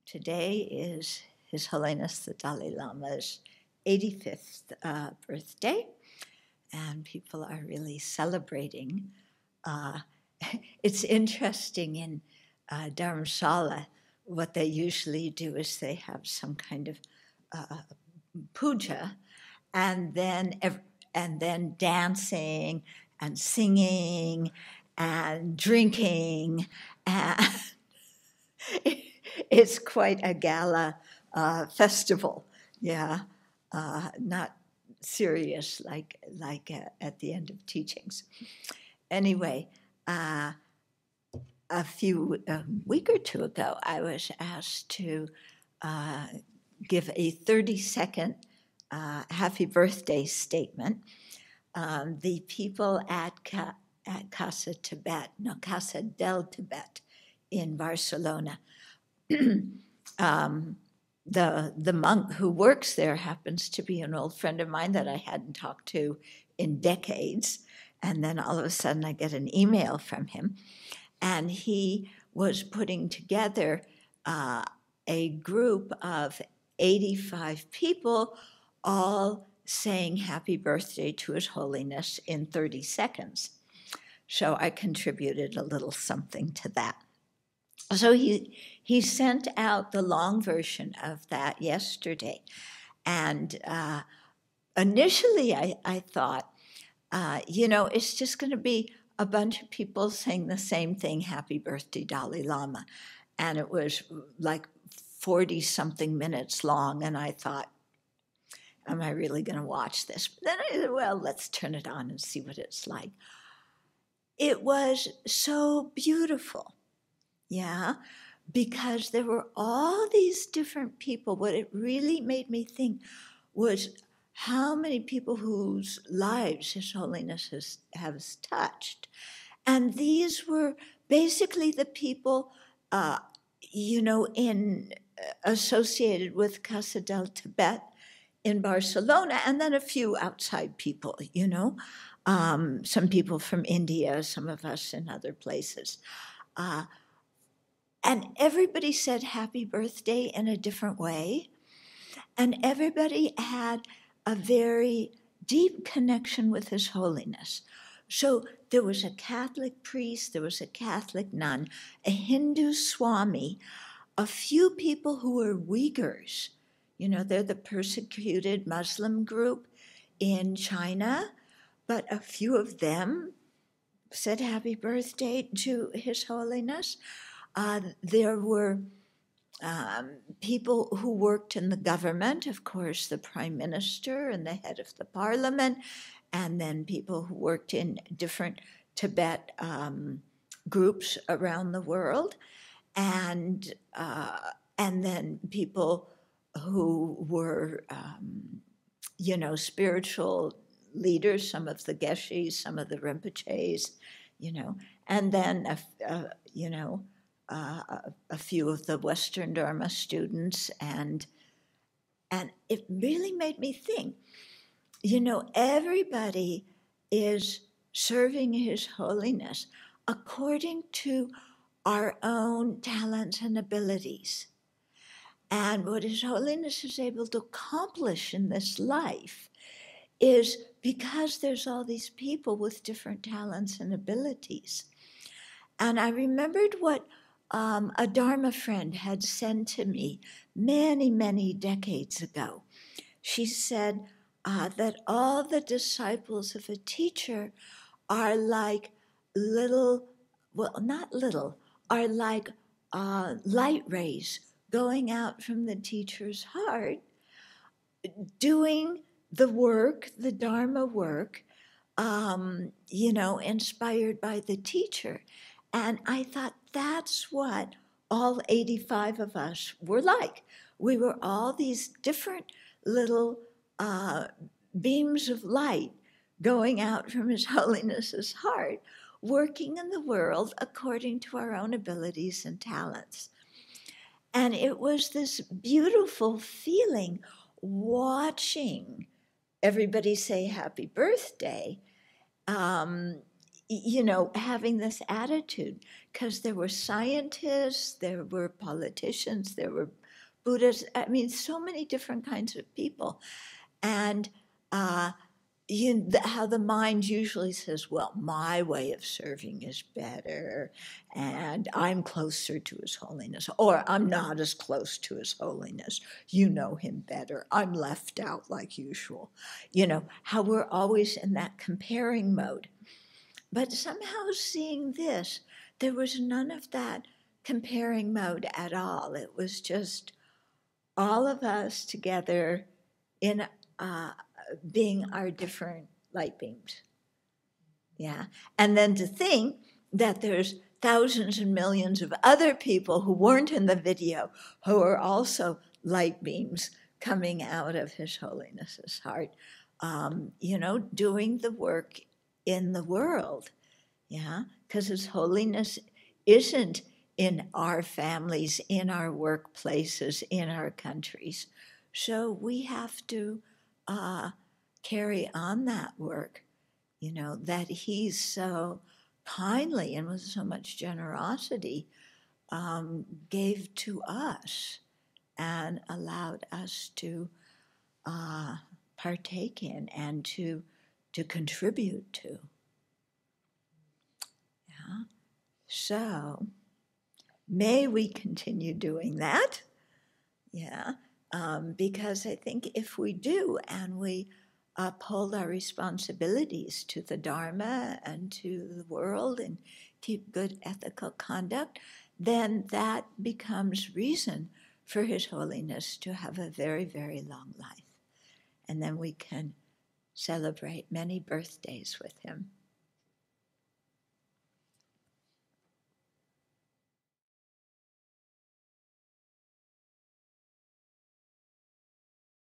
Today is His Holiness the Dalai Lama's 85th birthday, and people are really celebrating. It's interesting in Dharamsala, what they usually do is they have some kind of puja, and then dancing and singing and drinking, and it's quite a gala festival. Yeah, not serious like at the end of teachings. Anyway, a week or two ago, I was asked to give a 30-second happy birthday statement. The people at Casa del Tibet in Barcelona, the monk who works there happens to be an old friend of mine that I hadn't talked to in decades. And then all of a sudden I get an email from him. And he was putting together a group of 85 people, all saying happy birthday to His Holiness in 30 seconds. So I contributed a little something to that. So he sent out the long version of that yesterday. And initially I thought, it's just going to be a bunch of people saying the same thing, happy birthday, Dalai Lama. And it was like 40-something minutes long. And I thought, am I really going to watch this? But then I said, well, let's turn it on and see what it's like. It was so beautiful. Yeah, because there were all these different people. What it really made me think was how many people whose lives His Holiness has touched. And these were basically the people, associated with Casa del Tibet in Barcelona, and then a few outside people, some people from India, some of us in other places. And everybody said happy birthday in a different way. And everybody had a very deep connection with His Holiness. So there was a Catholic priest, there was a Catholic nun, a Hindu Swami, a few people who were Uyghurs. They're the persecuted Muslim group in China, but a few of them said happy birthday to His Holiness. There were people who worked in the government, of course, the prime minister and the head of the parliament, and then people who worked in different Tibet groups around the world, and then people who were, spiritual leaders, some of the Geshis, some of the Rinpoches, and then, a few of the Western Dharma students, and it really made me think, everybody is serving His Holiness according to our own talents and abilities. And what His Holiness is able to accomplish in this life is because there's all these people with different talents and abilities. And I remembered what a Dharma friend had said to me many, many decades ago. She said that all the disciples of a teacher are like are like light rays going out from the teacher's heart, doing the work, the Dharma work, inspired by the teacher. And I thought that's what all 85 of us were like. We were all these different little beams of light going out from His Holiness's heart, working in the world according to our own abilities and talents. And it was this beautiful feeling watching everybody say happy birthday, having this attitude, because there were scientists, there were politicians, there were Buddhists, I mean, so many different kinds of people. And how the mind usually says, well, my way of serving is better, and I'm closer to His Holiness, or I'm not as close to His Holiness. You know him better. I'm left out like usual. How we're always in that comparing mode. But somehow seeing this, there was none of that comparing mode at all. It was just all of us together in being our different light beams. Yeah. And then to think that there's thousands and millions of other people who weren't in the video who are also light beams coming out of His Holiness's heart, doing the work in the world. Yeah. Because His Holiness isn't in our families, in our workplaces, in our countries. So we have to carry on that work, that He's so kindly and with so much generosity gave to us and allowed us to partake in and to contribute to. Yeah. So may we continue doing that. Yeah. Because I think if we do and we uphold our responsibilities to the Dharma and to the world and keep good ethical conduct, then that becomes reason for His Holiness to have a very, very long life. And then we can celebrate many birthdays with Him.